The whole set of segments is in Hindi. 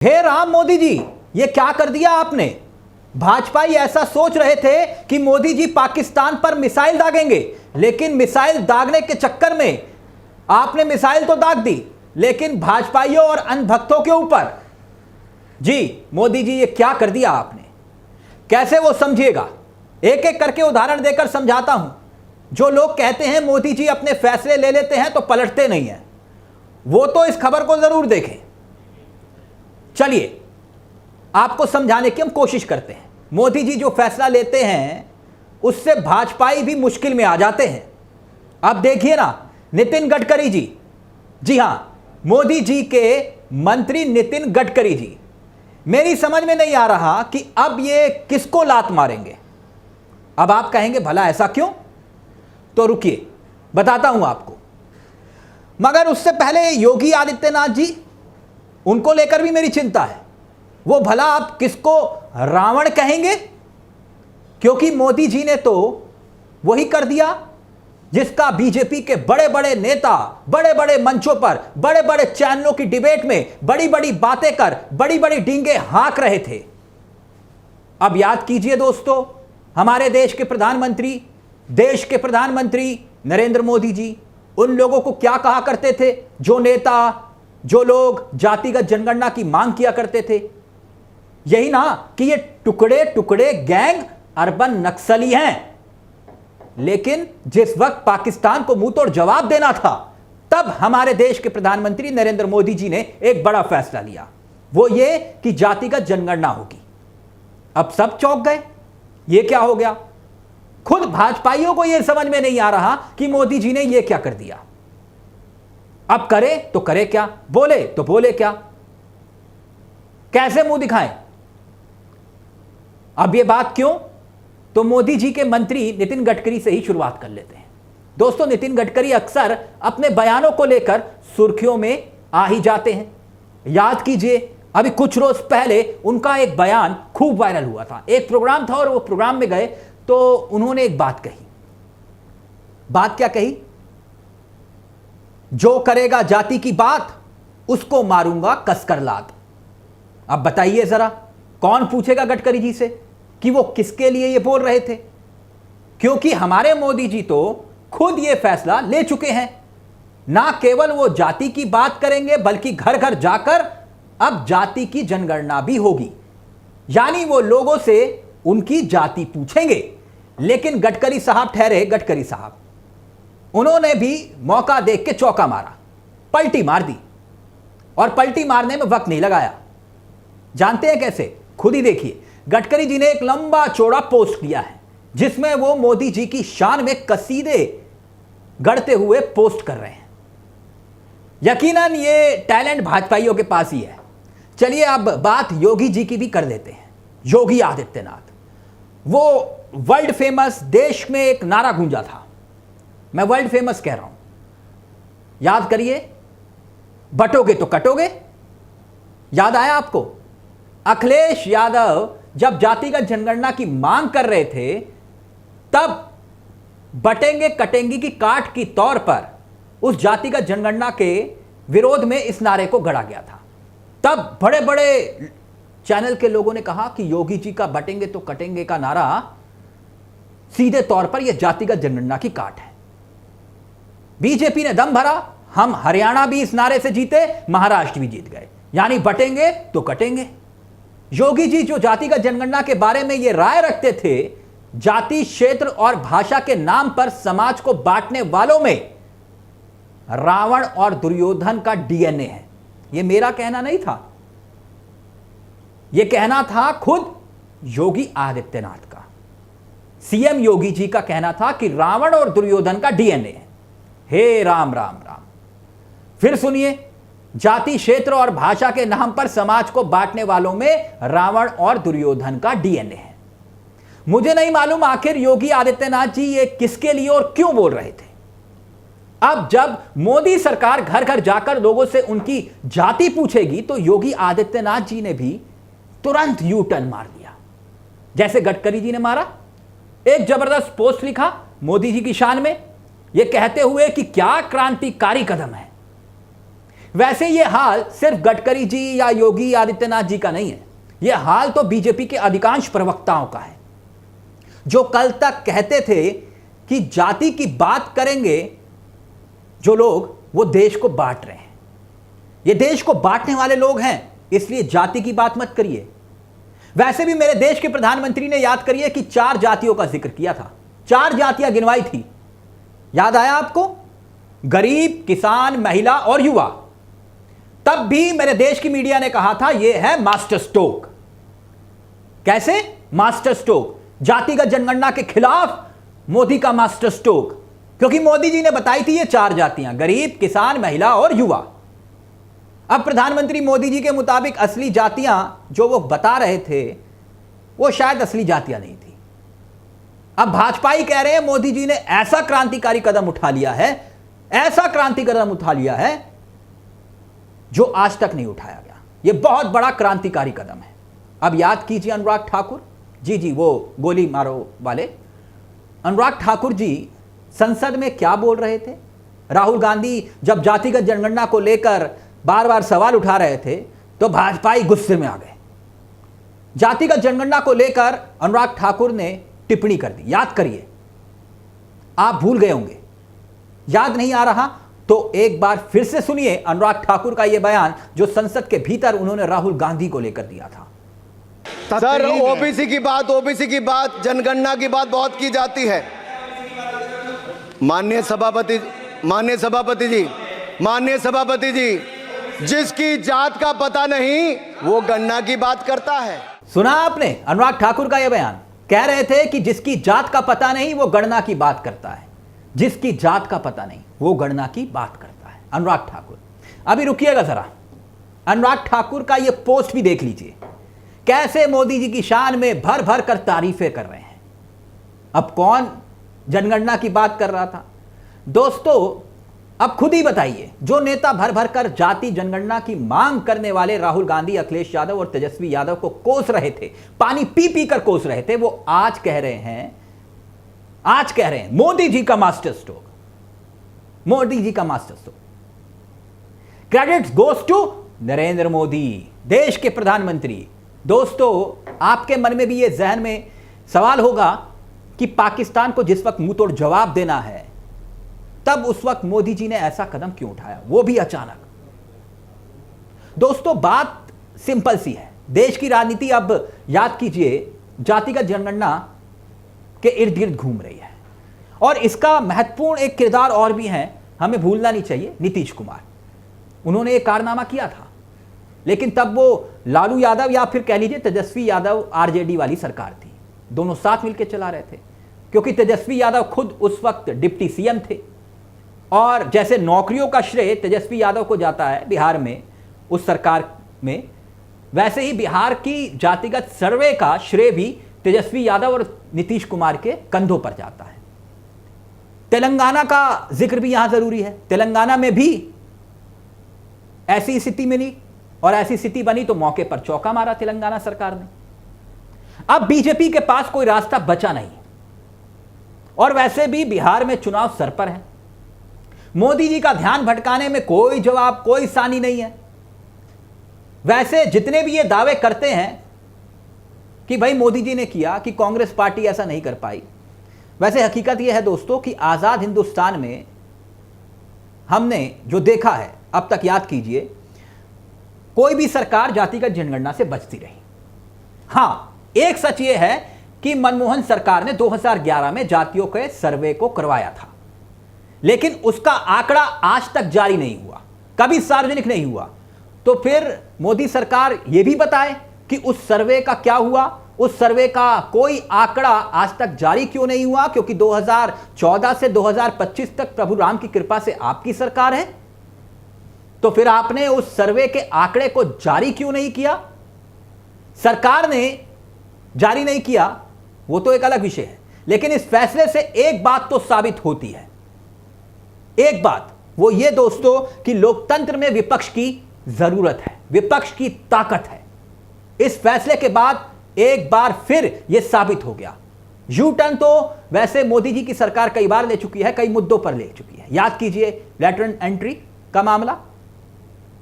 हे राम मोदी जी, ये क्या कर दिया आपने। भाजपाई ऐसा सोच रहे थे कि मोदी जी पाकिस्तान पर मिसाइल दागेंगे, लेकिन मिसाइल दागने के चक्कर में आपने मिसाइल तो दाग दी, लेकिन भाजपाइयों और अंधभक्तों के ऊपर। जी मोदी जी, ये क्या कर दिया आपने, कैसे वो समझिएगा। एक एक करके उदाहरण देकर समझाता हूं। जो लोग कहते हैं मोदी जी अपने फैसले ले लेते हैं तो पलटते नहीं हैं, वो तो इस खबर को जरूर देखें। चलिए आपको समझाने की हम कोशिश करते हैं। मोदी जी जो फैसला लेते हैं उससे भाजपाई भी मुश्किल में आ जाते हैं। अब देखिए ना, नितिन गडकरी जी, जी हां, मोदी जी के मंत्री नितिन गडकरी जी, मेरी समझ में नहीं आ रहा कि अब ये किसको लात मारेंगे। अब आप कहेंगे भला ऐसा क्यों, तो रुकिए बताता हूं आपको। मगर उससे पहले योगी आदित्यनाथ जी, उनको लेकर भी मेरी चिंता है। वो भला आप किसको रावण कहेंगे, क्योंकि मोदी जी ने तो वही कर दिया जिसका बीजेपी के बड़े बड़े नेता बड़े बड़े मंचों पर बड़े बड़े चैनलों की डिबेट में बड़ी बड़ी बातें कर बड़ी बड़ी डींगे हाँक रहे थे। अब याद कीजिए दोस्तों, हमारे देश के प्रधानमंत्री नरेंद्र मोदी जी उन लोगों को क्या कहा करते थे, जो नेता जो लोग जातिगत जनगणना की मांग किया करते थे, यही ना कि ये टुकड़े टुकड़े गैंग अर्बन नक्सली हैं। लेकिन जिस वक्त पाकिस्तान को मुंह तोड़ जवाब देना था, तब हमारे देश के प्रधानमंत्री नरेंद्र मोदी जी ने एक बड़ा फैसला लिया, वो ये कि जातिगत जनगणना होगी। अब सब चौंक गए, ये क्या हो गया। खुद भाजपाइयों को यह समझ में नहीं आ रहा कि मोदी जी ने यह क्या कर दिया। अब करे तो करे क्या, बोले तो बोले क्या, कैसे मुंह दिखाएं। अब यह बात क्यों, तो मोदी जी के मंत्री नितिन गडकरी से ही शुरुआत कर लेते हैं। दोस्तों, नितिन गडकरी अक्सर अपने बयानों को लेकर सुर्खियों में आ ही जाते हैं। याद कीजिए, अभी कुछ रोज पहले उनका एक बयान खूब वायरल हुआ था। एक प्रोग्राम था और वो प्रोग्राम में गए तो उन्होंने एक बात कही। बात क्या कही, जो करेगा जाति की बात उसको मारूंगा कसकर लात। अब बताइए जरा, कौन पूछेगा गडकरी जी से कि वो किसके लिए ये बोल रहे थे, क्योंकि हमारे मोदी जी तो खुद ये फैसला ले चुके हैं। ना केवल वो जाति की बात करेंगे, बल्कि घर घर जाकर अब जाति की जनगणना भी होगी, यानी वो लोगों से उनकी जाति पूछेंगे। लेकिन गडकरी साहब ठहरे गडकरी साहब, उन्होंने भी मौका देख के चौका मारा, पलटी मार दी। और पलटी मारने में वक्त नहीं लगाया। जानते हैं कैसे, खुद ही देखिए। गडकरी जी ने एक लंबा चौड़ा पोस्ट किया है जिसमें वो मोदी जी की शान में कसीदे गढ़ते हुए पोस्ट कर रहे हैं। यकीनन ये टैलेंट भाजपाइयों के पास ही है। चलिए अब बात योगी जी की भी कर लेते हैं। योगी आदित्यनाथ, वो वर्ल्ड फेमस, देश में एक नारा गूंजा था, मैं वर्ल्ड फेमस कह रहा हूं, याद करिए, बटोगे तो कटोगे। याद आया आपको, अखिलेश यादव जब जातिगत जनगणना की मांग कर रहे थे, तब बटेंगे कटेंगे की काट की तौर पर उस जातिगत जनगणना के विरोध में इस नारे को गढ़ा गया था। तब बड़े बड़े चैनल के लोगों ने कहा कि योगी जी का बटेंगे तो कटेंगे का नारा सीधे तौर पर यह जातिगत जनगणना की काट है। बीजेपी ने दम भरा, हम हरियाणा भी इस नारे से जीते, महाराष्ट्र भी जीत गए, यानी बटेंगे तो कटेंगे। योगी जी जो जातिगत जनगणना के बारे में यह राय रखते थे, जाति, क्षेत्र और भाषा के नाम पर समाज को बांटने वालों में रावण और दुर्योधन का डीएनए है। यह मेरा कहना नहीं था, यह कहना था खुद योगी आदित्यनाथ का। सीएम योगी जी का कहना था कि रावण और दुर्योधन का डीएनए है। हे राम राम राम। फिर सुनिए, जाति, क्षेत्र और भाषा के नाम पर समाज को बांटने वालों में रावण और दुर्योधन का डीएनए है। मुझे नहीं मालूम आखिर योगी आदित्यनाथ जी ये किसके लिए और क्यों बोल रहे थे। अब जब मोदी सरकार घर घर जाकर लोगों से उनकी जाति पूछेगी, तो योगी आदित्यनाथ जी ने भी तुरंत यू टर्न मार दिया, जैसे गडकरी जी ने मारा। एक जबरदस्त पोस्ट लिखा मोदी जी की शान में, यह कहते हुए कि क्या क्रांतिकारी कदम है, वैसे ये हाल सिर्फ गडकरी जी या योगी आदित्यनाथ जी का नहीं है, यह हाल तो बीजेपी के अधिकांश प्रवक्ताओं का है, जो कल तक कहते थे कि जाति की बात करेंगे जो लोग, वो देश को बांट रहे हैं, ये देश को बांटने वाले लोग हैं, इसलिए जाति की बात मत करिए। वैसे भी मेरे देश के प्रधानमंत्री ने, याद करिए, कि 4 जातियों का जिक्र किया था, 4 जातियां गिनवाई थी, याद आया आपको? गरीब, किसान, महिला और युवा। तब भी मेरे देश की मीडिया ने कहा था यह है मास्टर स्ट्रोक। कैसे? मास्टर स्ट्रोक, जातिगत जनगणना के खिलाफ मोदी का मास्टर स्ट्रोक, क्योंकि मोदी जी ने बताई थी ये 4 जातियां, गरीब, किसान, महिला और युवा। अब प्रधानमंत्री मोदी जी के मुताबिक असली जातियां जो वो बता रहे थे वो शायद असली जातियां नहीं थी। अब भाजपा ही कह रहे हैं मोदी जी ने ऐसा क्रांतिकारी कदम उठा लिया है, ऐसा क्रांतिकारी कदम उठा लिया है जो आज तक नहीं उठाया गया। यह बहुत बड़ा क्रांतिकारी कदम है। अब याद कीजिए अनुराग ठाकुर जी, वो गोली मारो वाले अनुराग ठाकुर जी संसद में क्या बोल रहे थे? राहुल गांधी जब जातिगत जनगणना को लेकर बार बार सवाल उठा रहे थे तो भाजपाई गुस्से में आ गए। जातिगत जनगणना को लेकर अनुराग ठाकुर ने टिप्पणी कर दी, याद करिए। आप भूल गए होंगे, याद नहीं आ रहा तो एक बार फिर से सुनिए अनुराग ठाकुर का यह बयान जो संसद के भीतर उन्होंने राहुल गांधी को लेकर दिया था। सर, ओबीसी की बात, जनगणना की बात बहुत की जाती है। माननीय सभापति जी, जिसकी जात का पता नहीं वो गणना की बात करता है। सुना आपने अनुराग ठाकुर का यह बयान? कह रहे थे कि जिसकी जात का पता नहीं वो गणना की बात करता है, जिसकी जात का पता नहीं वो गणना की बात करता है। अनुराग ठाकुर, अभी रुकिएगा जरा, अनुराग ठाकुर का यह पोस्ट भी देख लीजिए, कैसे मोदी जी की शान में भर भर कर तारीफें कर रहे हैं। अब कौन जनगणना की बात कर रहा था? दोस्तों, अब खुद ही बताइए, जो नेता भर भर कर जाति जनगणना की मांग करने वाले राहुल गांधी, अखिलेश यादव और तेजस्वी यादव को कोस रहे थे, पानी पी पी कर कोस रहे थे, वो आज कह रहे हैं मोदी जी का मास्टर स्ट्रोक, मोदी जी का master stroke. Credit goes to Narendra Modi, देश के प्रधानमंत्री। दोस्तों, आपके मन में भी ये जहन में सवाल होगा कि पाकिस्तान को जिस वक्त मुंह तोड़ जवाब देना है, तब उस वक्त मोदी जी ने ऐसा कदम क्यों उठाया, वो भी अचानक। दोस्तों, बात सिंपल सी है। देश की राजनीति अब, याद कीजिए, जातिगत जनगणना के इर्द गिर्द घूम रही है, और इसका महत्वपूर्ण एक किरदार और भी है, हमें भूलना नहीं चाहिए, नीतीश कुमार। उन्होंने एक कारनामा किया था, लेकिन तब वो लालू यादव या फिर कह लीजिए तेजस्वी यादव आरजेडी वाली सरकार थी, दोनों साथ मिलकर चला रहे थे, क्योंकि तेजस्वी यादव खुद उस वक्त डिप्टी सीएम थे, और जैसे नौकरियों का श्रेय तेजस्वी यादव को जाता है बिहार में उस सरकार में, वैसे ही बिहार की जातिगत सर्वे का श्रेय भी तेजस्वी यादव और नीतीश कुमार के कंधों पर जाता है। तेलंगाना का जिक्र भी यहां जरूरी है। तेलंगाना में भी ऐसी स्थिति मिली और ऐसी स्थिति बनी तो मौके पर चौका मारा तेलंगाना सरकार ने। अब बीजेपी के पास कोई रास्ता बचा नहीं, और वैसे भी बिहार में चुनाव सर पर है। मोदी जी का ध्यान भटकाने में कोई जवाब, कोई सानी नहीं है। वैसे जितने भी ये दावे करते हैं कि भाई मोदी जी ने किया, कि कांग्रेस पार्टी ऐसा नहीं कर पाई, वैसे हकीकत यह है दोस्तों कि आजाद हिंदुस्तान में हमने जो देखा है अब तक, याद कीजिए, कोई भी सरकार जातिगत जनगणना से बचती रही। हां, एक सच यह है कि मनमोहन सरकार ने 2011 में जातियों के सर्वे को करवाया था, लेकिन उसका आंकड़ा आज तक जारी नहीं हुआ, कभी सार्वजनिक नहीं हुआ। तो फिर मोदी सरकार यह भी बताए कि उस सर्वे का क्या हुआ, उस सर्वे का कोई आंकड़ा आज तक जारी क्यों नहीं हुआ, क्योंकि 2014 से 2025 तक प्रभु राम की कृपा से आपकी सरकार है। तो फिर आपने उस सर्वे के आंकड़े को जारी क्यों नहीं किया? सरकार ने जारी नहीं किया, वो तो एक अलग विषय है, लेकिन इस फैसले से एक बात तो साबित होती है, एक बात, वो ये दोस्तों कि लोकतंत्र में विपक्ष की जरूरत है, विपक्ष की ताकत है। इस फैसले के बाद एक बार फिर यह साबित हो गया। यू टर्न तो वैसे मोदी जी की सरकार कई बार ले चुकी है, कई मुद्दों पर ले चुकी है। याद कीजिए लेटरल एंट्री का मामला,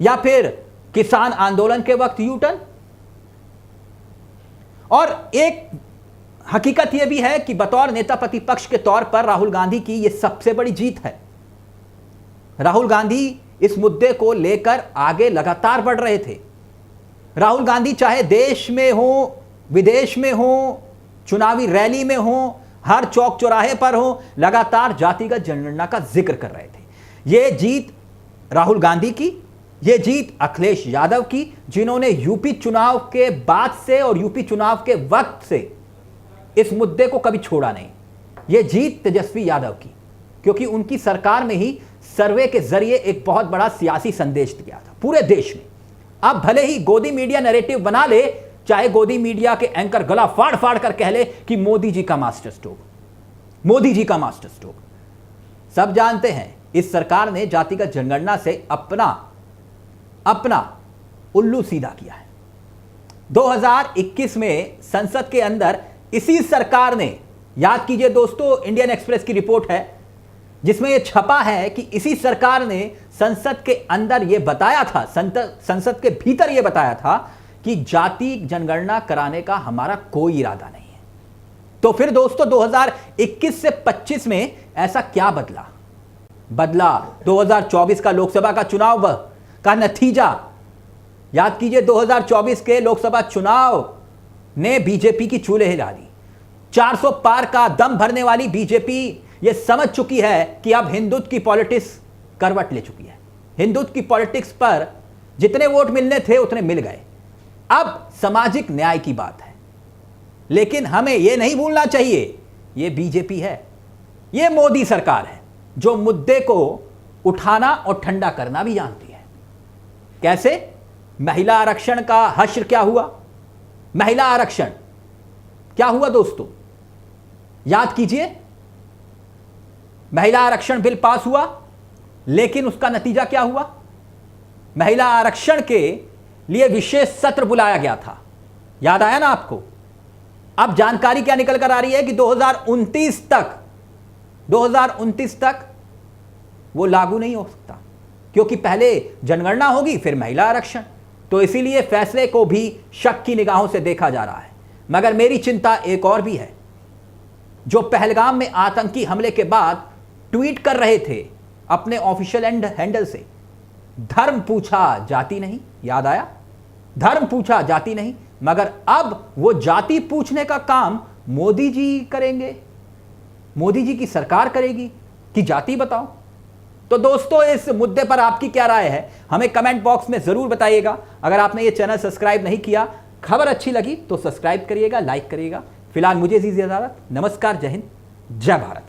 या फिर किसान आंदोलन के वक्त यू टर्न? और एक हकीकत यह भी है कि बतौर नेता प्रतिपक्ष के तौर पर राहुल गांधी की यह सबसे बड़ी जीत है। राहुल गांधी इस मुद्दे को लेकर आगे लगातार बढ़ रहे थे। राहुल गांधी चाहे देश में हो, विदेश में हो, चुनावी रैली में हो, हर चौक चौराहे पर हो, लगातार जातिगत जनगणना का जिक्र कर रहे थे। यह जीत राहुल गांधी की, यह जीत अखिलेश यादव की, जिन्होंने यूपी चुनाव के बाद से और यूपी चुनाव के वक्त से इस मुद्दे को कभी छोड़ा नहीं। यह जीत तेजस्वी यादव की, क्योंकि उनकी सरकार में ही सर्वे के जरिए एक बहुत बड़ा सियासी संदेश दिया था पूरे देश में। अब भले ही गोदी मीडिया नैरेटिव बना ले, चाहे गोदी मीडिया के एंकर गला फाड़ फाड़ कर कह ले कि मोदी जी का मास्टर स्ट्रोक, मोदी जी का मास्टर स्ट्रोक। सब जानते हैं इस सरकार ने जातिगत जनगणना से अपना उल्लू सीधा किया है। 2021 में संसद के अंदर इसी सरकार ने, याद कीजिए दोस्तों, इंडियन एक्सप्रेस की रिपोर्ट है जिसमें यह छपा है कि इसी सरकार ने संसद के अंदर यह बताया था, संसद के भीतर यह बताया था कि जाति जनगणना कराने का हमारा कोई इरादा नहीं है। तो फिर दोस्तों 2021 से 25 में ऐसा क्या बदला? 2024 का लोकसभा का चुनाव का नतीजा। याद कीजिए 2024 के लोकसभा चुनाव ने बीजेपी की चूल्हे हिला दी। 400 पार का दम भरने वाली बीजेपी यह समझ चुकी है कि अब हिंदुत्व की पॉलिटिक्स करवट ले चुकी है। हिंदुत्व की पॉलिटिक्स पर जितने वोट मिलने थे उतने मिल गए। अब सामाजिक न्याय की बात है, लेकिन हमें यह नहीं भूलना चाहिए, यह बीजेपी है, यह मोदी सरकार है जो मुद्दे को उठाना और ठंडा करना भी जानती है। कैसे? महिला आरक्षण का हश्र क्या हुआ? महिला आरक्षण क्या हुआ दोस्तों? याद कीजिए, महिला आरक्षण बिल पास हुआ, लेकिन उसका नतीजा क्या हुआ? महिला आरक्षण के लिए विशेष सत्र बुलाया गया था। याद आया ना आपको? अब जानकारी क्या निकल कर आ रही है कि 2029 तक वो लागू नहीं हो सकता, क्योंकि पहले जनगणना होगी फिर महिला आरक्षण। तो इसीलिए फैसले को भी शक की निगाहों से देखा जा रहा है। मगर मेरी चिंता एक और भी है। जो पहलगाम में आतंकी हमले के बाद ट्वीट कर रहे थे अपने ऑफिशियल हैंडल से, धर्म पूछा जाति नहीं, याद आया? धर्म पूछा जाति नहीं, मगर अब वो जाति पूछने का काम मोदी जी करेंगे, मोदी जी की सरकार करेगी कि जाति बताओ। तो दोस्तों इस मुद्दे पर आपकी क्या राय है, हमें कमेंट बॉक्स में जरूर बताइएगा। अगर आपने ये चैनल सब्सक्राइब नहीं किया, खबर अच्छी लगी तो सब्सक्राइब करिएगा, लाइक करिएगा। फिलहाल मुझे इजाजत, नमस्कार, जय हिंद, जय भारत।